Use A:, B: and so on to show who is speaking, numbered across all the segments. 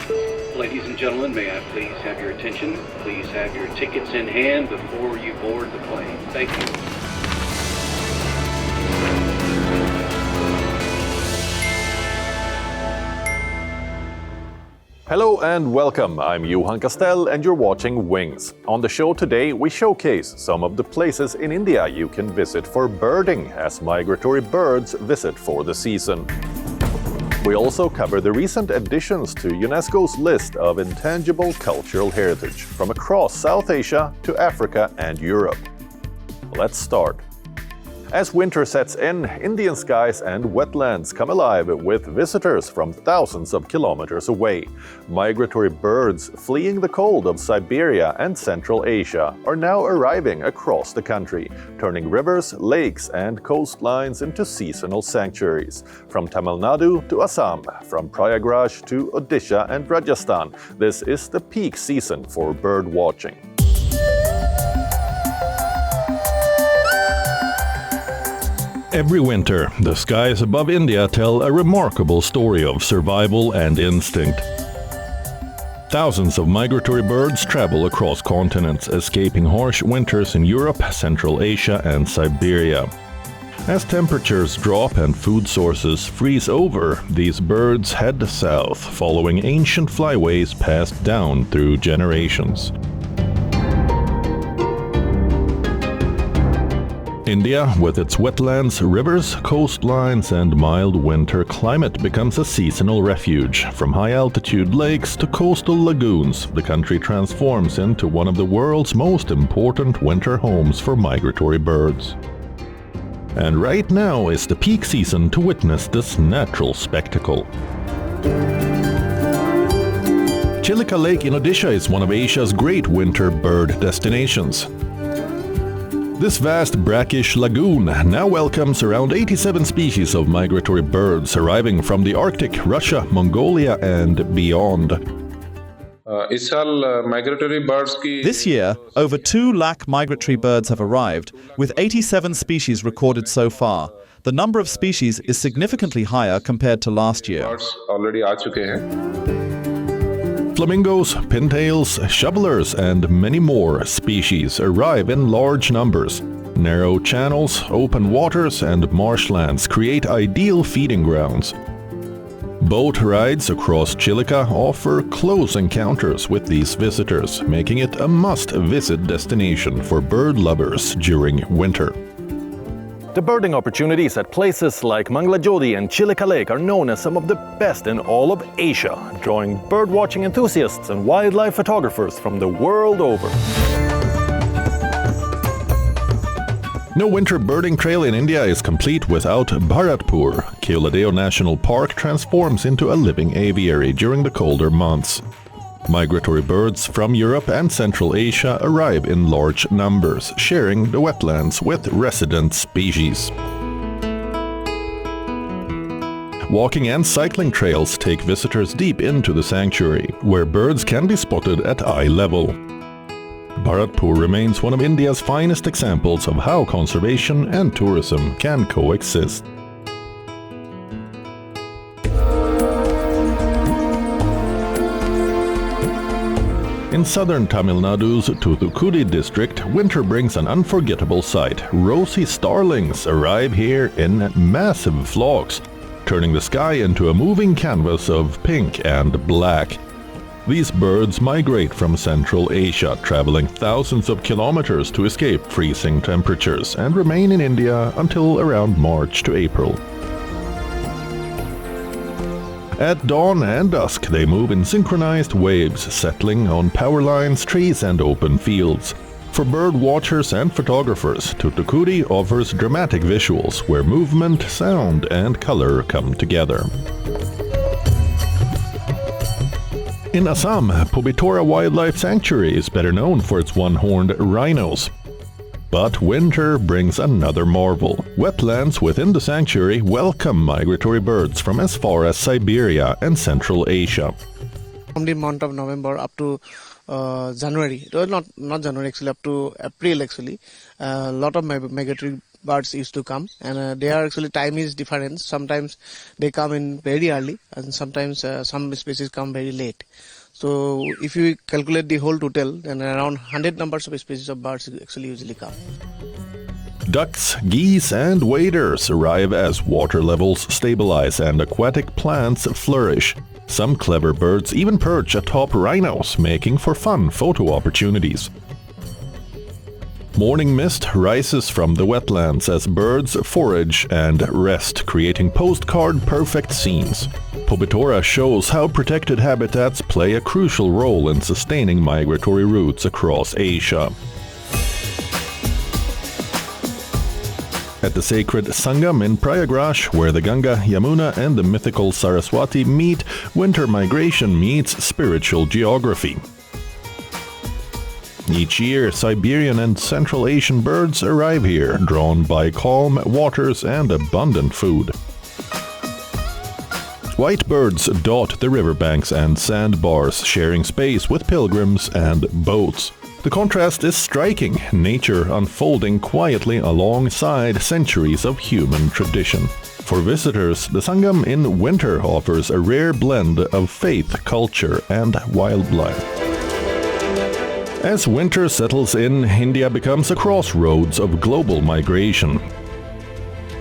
A: Ladies and gentlemen, may I please have your attention? Please have your tickets in hand before you board the plane. Thank you.
B: Hello and welcome. I'm Johan Castell and you're watching Wings. On the show today, we showcase some of the places in India you can visit for birding as migratory birds visit for the season. We also cover the recent additions to UNESCO's list of intangible cultural heritage from across South Asia to Africa and Europe. Let's start. As winter sets in, Indian skies and wetlands come alive with visitors from thousands of kilometers away. Migratory birds fleeing the cold of Siberia and Central Asia are now arriving across the country, turning rivers, lakes, and coastlines into seasonal sanctuaries. From Tamil Nadu to Assam, from Prayagraj to Odisha and Rajasthan, this is the peak season for bird watching.
C: Every winter, the skies above India tell a remarkable story of survival and instinct. Thousands of migratory birds travel across continents, escaping harsh winters in Europe, Central Asia, and Siberia. As temperatures drop and food sources freeze over, these birds head south, following ancient flyways passed down through generations. India, with its wetlands, rivers, coastlines, and mild winter climate, becomes a seasonal refuge. From high-altitude lakes to coastal lagoons, the country transforms into one of the world's most important winter homes for migratory birds. And right now is the peak season to witness this natural spectacle. Chilika Lake in Odisha is one of Asia's great winter bird destinations. This vast brackish lagoon now welcomes around 87 species of migratory birds arriving from the Arctic, Russia, Mongolia, and beyond.
D: This year, over 2 lakh migratory birds have arrived, with 87 species recorded so far. The number of species is significantly higher compared to last year.
C: Flamingos, pintails, shovelers, and many more species arrive in large numbers. Narrow channels, open waters, and marshlands create ideal feeding grounds. Boat rides across Chilika offer close encounters with these visitors, making it a must-visit destination for bird lovers during winter.
B: The birding opportunities at places like Mangalajodi and Chilika Lake are known as some of the best in all of Asia, drawing birdwatching enthusiasts and wildlife photographers from the world over.
C: No winter birding trail in India is complete without Bharatpur. Keoladeo National Park transforms into a living aviary during the colder months. Migratory birds from Europe and Central Asia arrive in large numbers, sharing the wetlands with resident species. Walking and cycling trails take visitors deep into the sanctuary, where birds can be spotted at eye level. Bharatpur remains one of India's finest examples of how conservation and tourism can coexist. In southern Tamil Nadu's Thoothukudi district, winter brings an unforgettable sight. Rosy Starlings arrive here in massive flocks, turning the sky into a moving canvas of pink and black. These birds migrate from Central Asia, traveling thousands of kilometers to escape freezing temperatures, and remain in India until around March to April. At dawn and dusk, they move in synchronized waves, settling on power lines, trees, and open fields. For bird watchers and photographers, Thoothukudi offers dramatic visuals where movement, sound, and color come together. In Assam, Pobitora Wildlife Sanctuary is better known for its one-horned rhinos. But winter brings another marvel. Wetlands within the sanctuary welcome migratory birds from as far as Siberia and Central Asia.
E: From the month of November up to January, not January actually, up to April actually, a lot of migratory birds used to come, and they are actually time is different. Sometimes they come in very early, and sometimes some species come very late. So if you calculate the whole total, then around 100 numbers of species of birds actually usually come.
C: Ducks, geese, and waders arrive as water levels stabilize and aquatic plants flourish. Some clever birds even perch atop rhinos, making for fun photo opportunities. Morning mist rises from the wetlands as birds forage and rest, creating postcard-perfect scenes. Pobitora shows how protected habitats play a crucial role in sustaining migratory routes across Asia. At the sacred Sangam in Prayagraj, where the Ganga, Yamuna and the mythical Saraswati meet, winter migration meets spiritual geography. Each year, Siberian and Central Asian birds arrive here, drawn by calm waters and abundant food. White birds dot the riverbanks and sandbars, sharing space with pilgrims and boats. The contrast is striking, nature unfolding quietly alongside centuries of human tradition. For visitors, the Sangam in winter offers a rare blend of faith, culture, and wildlife. As winter settles in, India becomes a crossroads of global migration.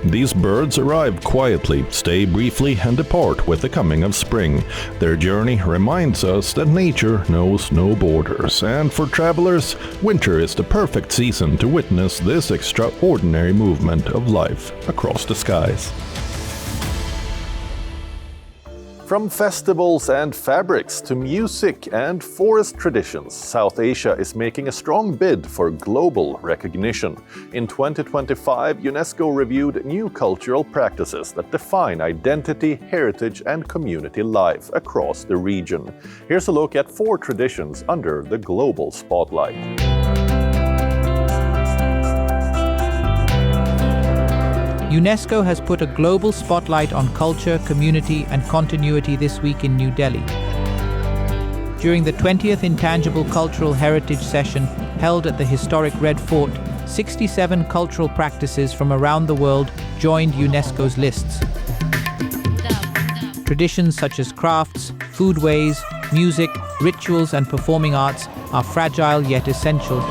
C: These birds arrive quietly, stay briefly, and depart with the coming of spring. Their journey reminds us that nature knows no borders, and for travelers, winter is the perfect season to witness this extraordinary movement of life across the skies.
B: From festivals and fabrics to music and forest traditions, South Asia is making a strong bid for global recognition. In 2025, UNESCO reviewed new cultural practices that define identity, heritage, and community life across the region. Here's a look at 4 traditions under the global spotlight.
F: UNESCO has put a global spotlight on culture, community, and continuity this week in New Delhi. During the 20th Intangible Cultural Heritage Session held at the historic Red Fort, 67 cultural practices from around the world joined UNESCO's lists. Traditions such as crafts, foodways, music, rituals, and performing arts are fragile yet essential.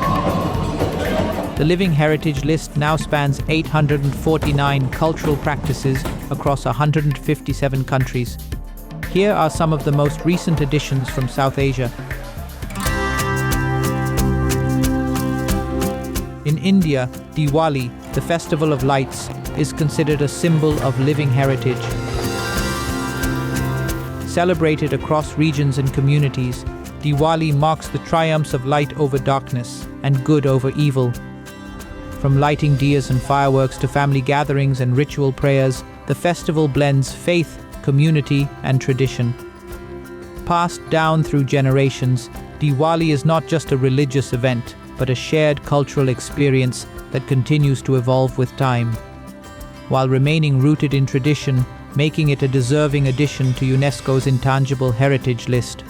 F: The Living Heritage List now spans 849 cultural practices across 157 countries. Here are some of the most recent additions from South Asia. In India, Diwali, the Festival of Lights, is considered a symbol of living heritage. Celebrated across regions and communities, Diwali marks the triumphs of light over darkness and good over evil. From lighting diyas and fireworks to family gatherings and ritual prayers, the festival blends faith, community, and tradition. Passed down through generations, Diwali is not just a religious event, but a shared cultural experience that continues to evolve with time, while remaining rooted in tradition, making it a deserving addition to UNESCO's Intangible Heritage List.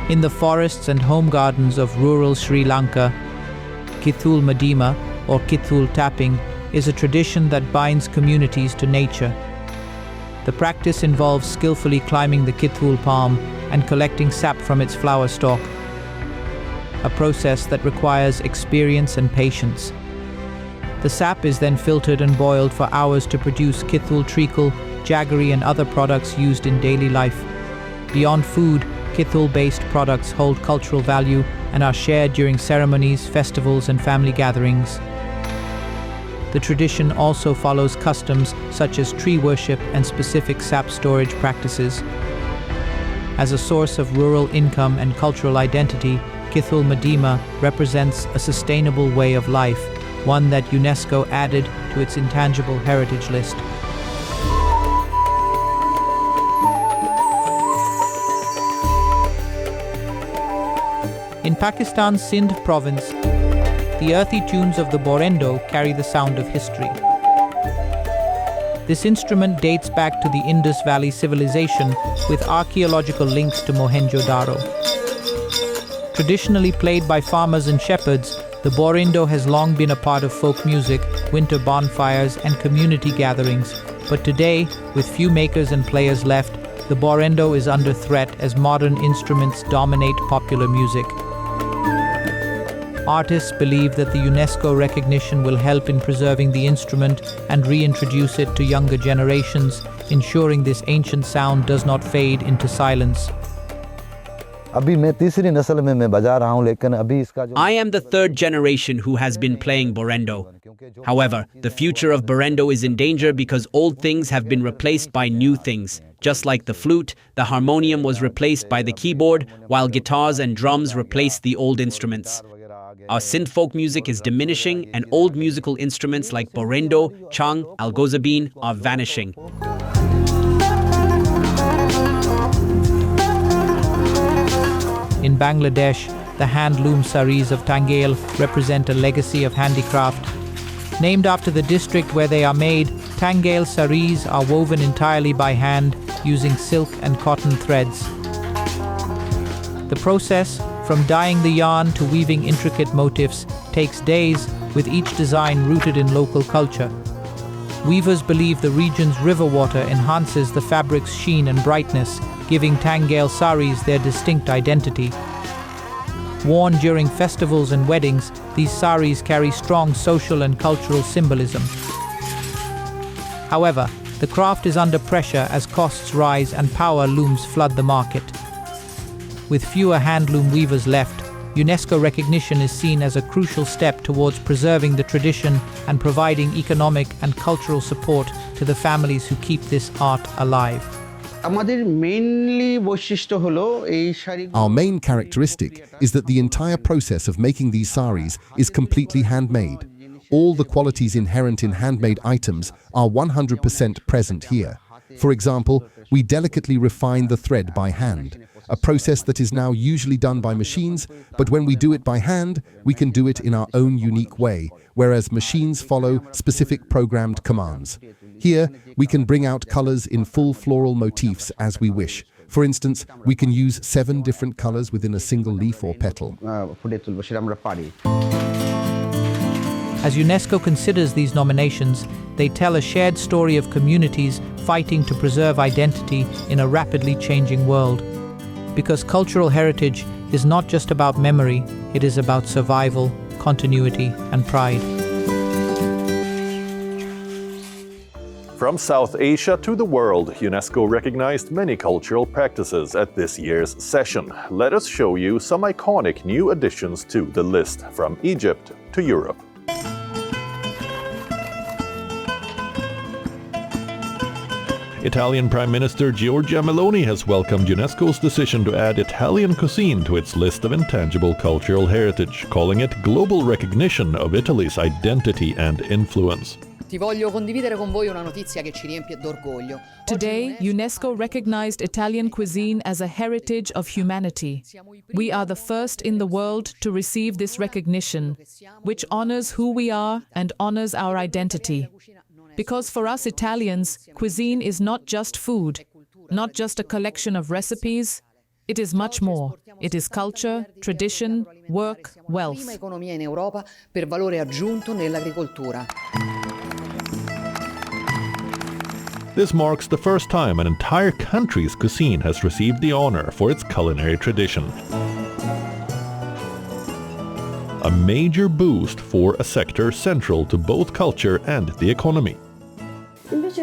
F: In the forests and home gardens of rural Sri Lanka, Kithul Madeema, or Kithul tapping, is a tradition that binds communities to nature. The practice involves skillfully climbing the Kithul palm and collecting sap from its flower stalk, a process that requires experience and patience. The sap is then filtered and boiled for hours to produce Kithul treacle, jaggery, and other products used in daily life. Beyond food, Kithul-based products hold cultural value and are shared during ceremonies, festivals, and family gatherings. The tradition also follows customs such as tree worship and specific sap storage practices. As a source of rural income and cultural identity, Kithul Madeema represents a sustainable way of life, one that UNESCO added to its Intangible Heritage List. In Pakistan's Sindh province, the earthy tunes of the Boreendo carry the sound of history. This instrument dates back to the Indus Valley civilization with archaeological links to Mohenjo-Daro. Traditionally played by farmers and shepherds, the Boreendo has long been a part of folk music, winter bonfires, and community gatherings. But today, with few makers and players left, the Boreendo is under threat as modern instruments dominate popular music. Artists believe that the UNESCO recognition will help in preserving the instrument and reintroduce it to younger generations, ensuring this ancient sound does not fade into silence.
G: I am the third generation who has been playing Boreendo. However, the future of Boreendo is in danger because old things have been replaced by new things. Just like the flute, the harmonium was replaced by the keyboard, while guitars and drums replaced the old instruments. Our synth folk music is diminishing, and old musical instruments like Boreendo, Chang, Algozabin are vanishing.
F: In Bangladesh, the hand-loom saris of Tangail represent a legacy of handicraft. Named after the district where they are made, Tangail saris are woven entirely by hand using silk and cotton threads. The process, from dyeing the yarn to weaving intricate motifs, takes days, with each design rooted in local culture. Weavers believe the region's river water enhances the fabric's sheen and brightness, giving Tangail saris their distinct identity. Worn during festivals and weddings, these saris carry strong social and cultural symbolism. However, the craft is under pressure as costs rise and power looms flood the market. With fewer handloom weavers left, UNESCO recognition is seen as a crucial step towards preserving the tradition and providing economic and cultural support to the families who keep this art alive.
H: Our main characteristic is that the entire process of making these saris is completely handmade. All the qualities inherent in handmade items are 100% present here. For example, we delicately refine the thread by hand, a process that is now usually done by machines, but when we do it by hand, we can do it in our own unique way, whereas machines follow specific programmed commands. Here, we can bring out colors in full floral motifs as we wish. For instance, we can use 7 different colors within a single leaf or petal.
F: As UNESCO considers these nominations, they tell a shared story of communities fighting to preserve identity in a rapidly changing world. Because cultural heritage is not just about memory, it is about survival, continuity, and pride.
B: From South Asia to the world, UNESCO recognized many cultural practices at this year's session. Let us show you some iconic new additions to the list, from Egypt to Europe.
C: Italian Prime Minister Giorgia Meloni has welcomed UNESCO's decision to add Italian cuisine to its list of intangible cultural heritage, calling it global recognition of Italy's identity and influence.
I: Today, UNESCO recognized Italian cuisine as a heritage of humanity. We are the first in the world to receive this recognition, which honors who we are and honors our identity. Because for us Italians, cuisine is not just food, not just a collection of recipes. It is much more. It is culture, tradition, work, wealth.
C: This marks the first time an entire country's cuisine has received the honor for its culinary tradition. A major boost for a sector central to both culture and the economy.
J: It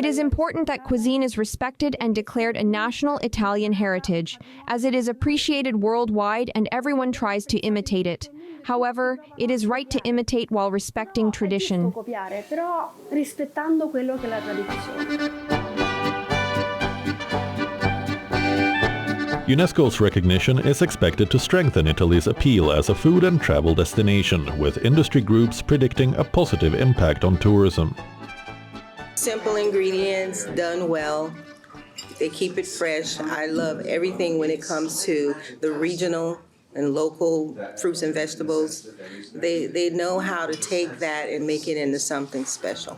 J: is important that cuisine is respected and declared a national Italian heritage, as it is appreciated worldwide and everyone tries to imitate it. However, it is right to imitate while respecting tradition.
C: UNESCO's recognition is expected to strengthen Italy's appeal as a food and travel destination, with industry groups predicting a positive impact on tourism.
K: Simple ingredients, done well. They keep it fresh. I love everything when it comes to the regional and local fruits and vegetables. They know how to take that and make it into something special.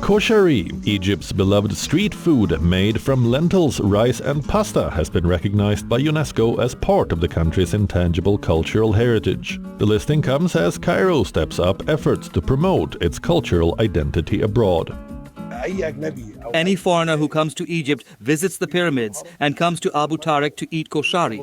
C: Koshary, Egypt's beloved street food made from lentils, rice and pasta, has been recognized by UNESCO as part of the country's intangible cultural heritage. The listing comes as Cairo steps up efforts to promote its cultural identity abroad.
L: Any foreigner who comes to Egypt visits the pyramids and comes to Abu Tariq to eat koshary.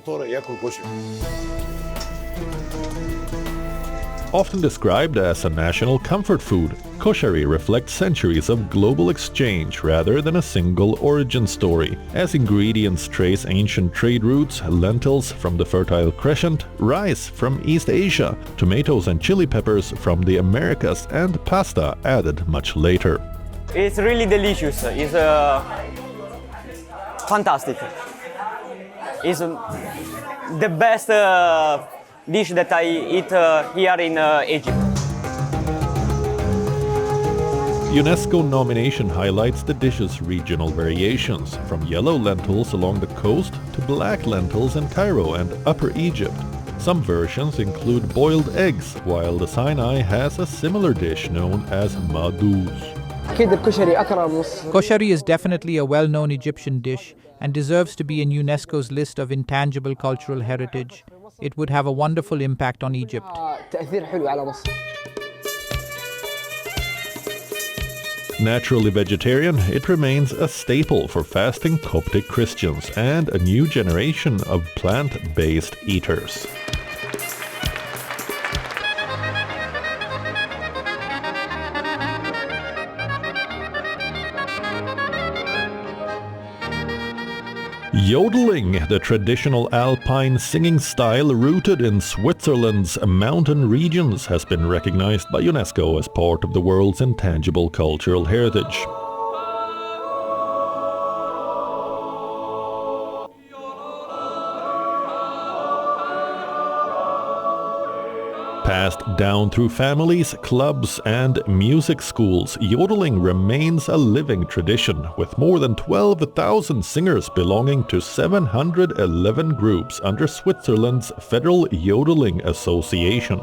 C: Often described as a national comfort food, koshary reflects centuries of global exchange rather than a single origin story, as ingredients trace ancient trade routes, lentils from the Fertile Crescent, rice from East Asia, tomatoes and chili peppers from the Americas, and pasta added much later.
M: It's really delicious. It's fantastic. It's the best dish that I eat here in Egypt.
C: UNESCO nomination highlights the dish's regional variations, from yellow lentils along the coast to black lentils in Cairo and Upper Egypt. Some versions include boiled eggs, while the Sinai has a similar dish known as madous.
F: Koshary is definitely a well-known Egyptian dish and deserves to be in UNESCO's list of intangible cultural heritage. It would have a wonderful impact on Egypt.
C: Naturally vegetarian, it remains a staple for fasting Coptic Christians and a new generation of plant-based eaters. Yodelling, the traditional alpine singing style rooted in Switzerland's mountain regions, has been recognized by UNESCO as part of the world's intangible cultural heritage. Passed down through families, clubs and music schools, yodeling remains a living tradition, with more than 12,000 singers belonging to 711 groups under Switzerland's Federal Yodeling Association.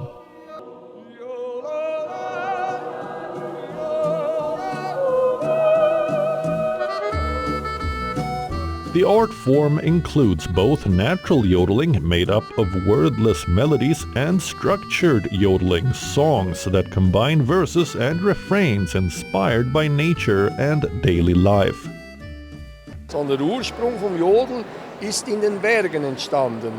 C: The art form includes both natural yodeling, made up of wordless melodies, and structured yodeling, songs that combine verses and refrains inspired by nature and daily life.
N: Der Ursprung vom Jodel ist in den Bergen entstanden.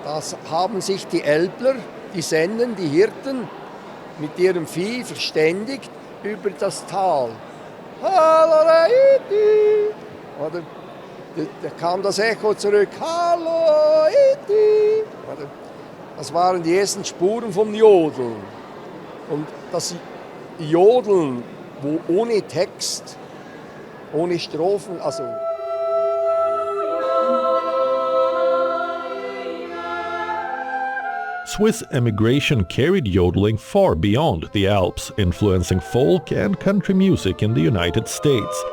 N: Das haben sich die Älpler, die Sennen, die Hirten mit ihrem Vieh verständigt über das Tal. Oder da kam das Echo zurück, hallo, iti. Das waren die ersten Spuren vom Jodeln. Und das Jodeln, wo ohne Text, ohne Strophen, also...
C: Swiss emigration carried yodeling far beyond the Alps, influencing folk and country music in the United States.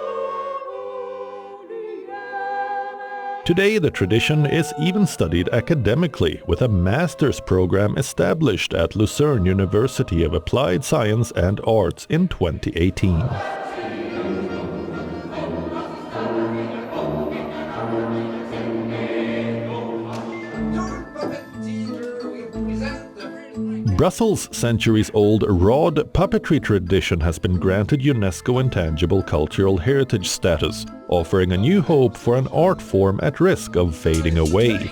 C: Today, the tradition is even studied academically, with a master's program established at Lucerne University of Applied Science and Arts in 2018. Brussels' centuries-old rod puppetry tradition has been granted UNESCO Intangible Cultural Heritage status, offering a new hope for an art form at risk of fading away.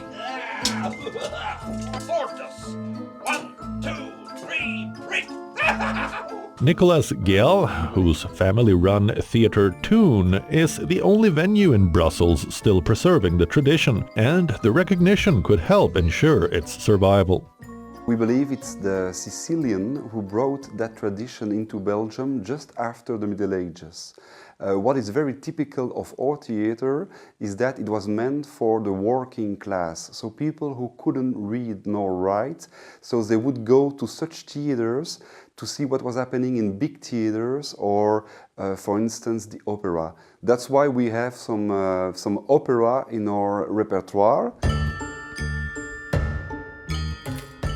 C: Nicolas Giel, whose family-run Theatre Toon, is the only venue in Brussels still preserving the tradition, and the recognition could help ensure its survival.
O: We believe it's the Sicilian who brought that tradition into Belgium just after the Middle Ages. What is very typical of our theatre is that it was meant for the working class, so people who couldn't read nor write, so they would go to such theatres to see what was happening in big theatres or, for instance, the opera. That's why we have some opera in our repertoire.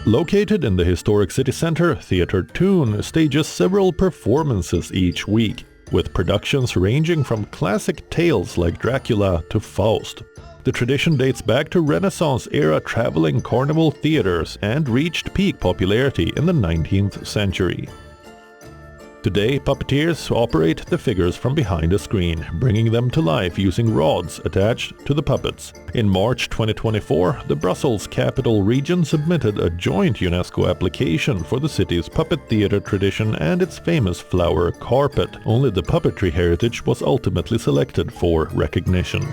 C: Located in the historic city centre, Theatre Toon stages several performances each week. with productions ranging from classic tales like Dracula to Faust. The tradition dates back to Renaissance-era traveling carnival theaters and reached peak popularity in the 19th century. Today, puppeteers operate the figures from behind a screen, bringing them to life using rods attached to the puppets. In March 2024, the Brussels Capital Region submitted a joint UNESCO application for the city's puppet theater tradition and its famous flower carpet. Only the puppetry heritage was ultimately selected for recognition.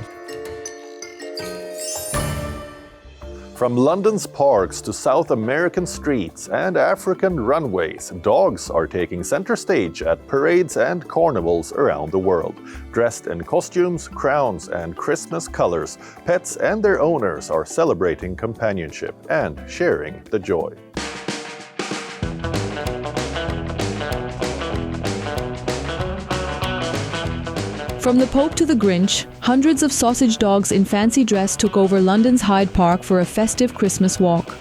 B: From London's parks to South American streets and African runways, dogs are taking center stage at parades and carnivals around the world. Dressed in costumes, crowns, and Christmas colors, pets and their owners are celebrating companionship and sharing the joy.
I: From the Pope to the Grinch, hundreds of sausage dogs in fancy dress took over London's Hyde Park for a festive Christmas walk.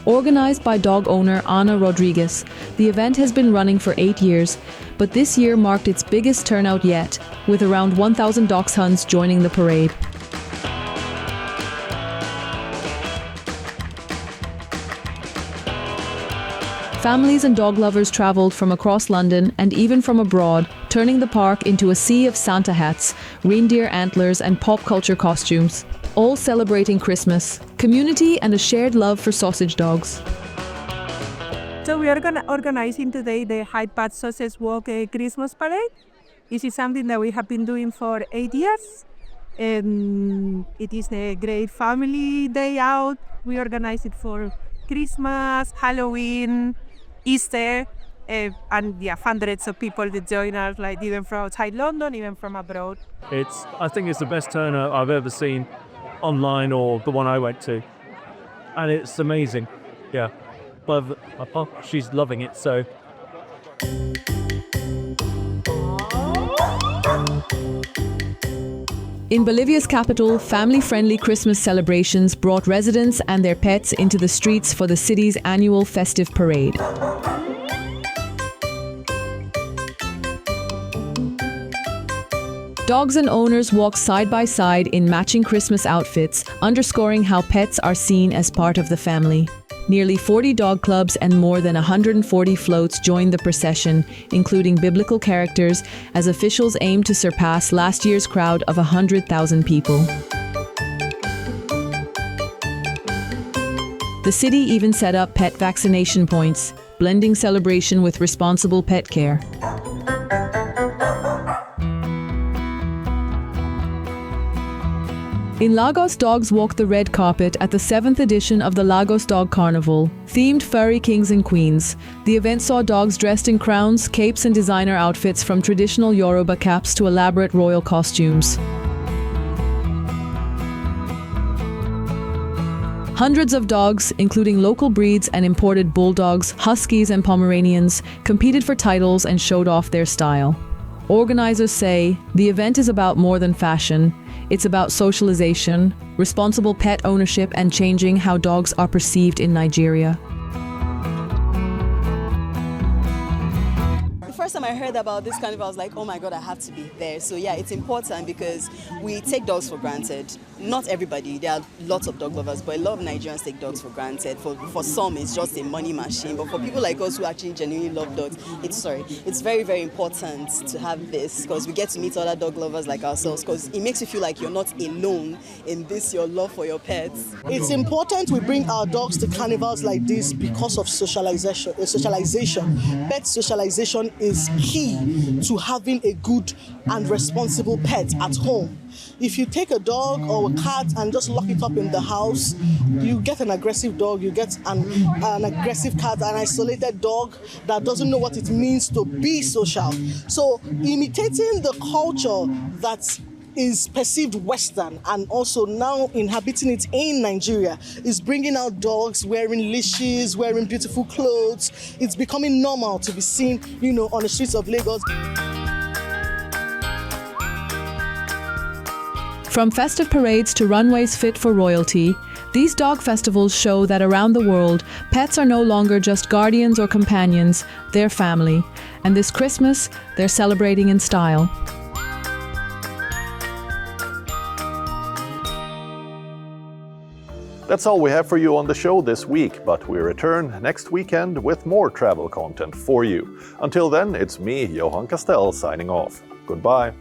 I: Organised by dog owner Ana Rodriguez, the event has been running for 8 years, but this year marked its biggest turnout yet, with around 1,000 dachshunds joining the parade. Families and dog lovers travelled from across London and even from abroad, turning the park into a sea of Santa hats, reindeer antlers and pop culture costumes, all celebrating Christmas, community and a shared love for sausage dogs.
P: So we are organizing today the Hyde Park Sausage Walk Christmas Parade. This is something that we have been doing for 8 years. It is a great family day out. We organize it for Christmas, Halloween, Easter, and hundreds of people that join us, like even from outside London, even from abroad.
Q: I think it's the best turnout I've ever seen online or the one I went to. And it's amazing, yeah. But my pop, she's loving it, so.
I: In Bolivia's capital, family-friendly Christmas celebrations brought residents and their pets into the streets for the city's annual festive parade. Dogs and owners walk side by side in matching Christmas outfits, underscoring how pets are seen as part of the family. Nearly 40 dog clubs and more than 140 floats joined the procession, including biblical characters, as officials aim to surpass last year's crowd of 100,000 people. The city even set up pet vaccination points, blending celebration with responsible pet care. In Lagos, dogs walk the red carpet at the 7th edition of the Lagos Dog Carnival, themed furry kings and queens. The event saw dogs dressed in crowns, capes and designer outfits, from traditional Yoruba caps to elaborate royal costumes. Hundreds of dogs, including local breeds and imported bulldogs, huskies and Pomeranians, competed for titles and showed off their style. Organizers say the event is about more than fashion. It's about socialization, responsible pet ownership, and changing how dogs are perceived in Nigeria.
R: The first time I heard about this carnival, I was like, oh my God, I have to be there. So yeah, it's important because we take dogs for granted. Not everybody, there are lots of dog lovers, but a lot of Nigerians take dogs for granted. For some, it's just a money machine. But for people like us who actually genuinely love dogs, it's very, very important to have this, because we get to meet other dog lovers like ourselves, because it makes you feel like you're not alone in this, your love for your pets.
S: It's important we bring our dogs to carnivals like this because of socialization. Pet socialization is key to having a good and responsible pet at home. If you take a dog or a cat and just lock it up in the house, you get an aggressive dog, you get an aggressive cat, an isolated dog that doesn't know what it means to be social. So imitating the culture that is perceived Western and also now inhabiting it in Nigeria is bringing out dogs wearing leashes, wearing beautiful clothes. It's becoming normal to be seen, on the streets of Lagos.
I: From festive parades to runways fit for royalty, These dog festivals show that around the world, pets are no longer just guardians or companions, they're family. And this Christmas, they're celebrating in style.
B: That's all we have for you on the show this week, but we return next weekend with more travel content for you. Until then, it's me, Johan Castell, signing off. Goodbye.